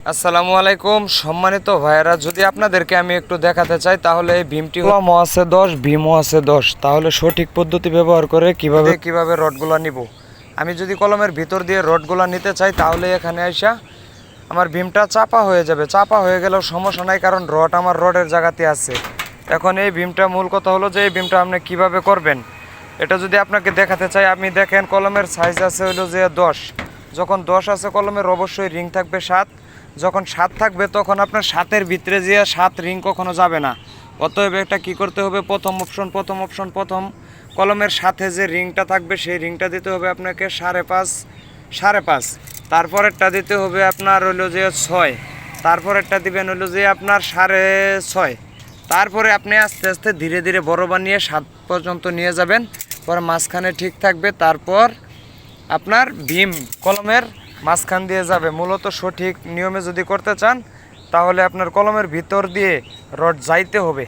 আসসালামু আলাইকুম সম্মানিত ভাইয়েরা, যদি আপনাদেরকে আমি একটু দেখাতে চাই তাহলে এই ভীমটি কলমও আছে 10, ভীমও আছে 10। তাহলে সঠিক পদ্ধতি ব্যবহার করে কিভাবে রডগুলো নিব। আমি যদি কলমের ভিতর দিয়ে রডগুলো নিতে চাই তাহলে এখানে আইসা আমার ভীমটা চাপা হয়ে যাবে। চাপা হয়ে গেলেও সমস্যা নাই, কারণ রড আমার রডের জায়গাতে আছে। এখন এই ভীমটা মূল কথা হলো যে এই ভীমটা আপনি কিভাবে করবেন এটা যদি আপনাকে দেখাতে চাই। আপনি দেখেন কলমের সাইজ আছে হলো যে 10। যখন 10 আছে কলমের অবশ্যই রিং থাকবে 7। যখন 7 থাকবে তখন আপনার 7-এর ভিতরে যে 7 রিং কখনো যাবে না। অতএব এটা কী করতে হবে, প্রথম অপশন কলমের সাথে যে রিংটা থাকবে সেই রিংটা দিতে হবে আপনাকে 5.5। তারপরেরটা দিতে হবে আপনার হইলো যে 6। তারপরেরটা দিবেন হইলো যে আপনার 6.5। তারপরে আপনি আস্তে আস্তে ধীরে ধীরে বড় বানিয়ে 7 পর্যন্ত নিয়ে যাবেন। পরে মাঝখানে ঠিক থাকবে, তারপর আপনার ভীম কলমের মাঝখান দিয়ে যাবে। মূলত সঠিক নিয়মে যদি করতে চান তাহলে আপনার কলমের ভিতর দিয়ে রড যাইতে হবে।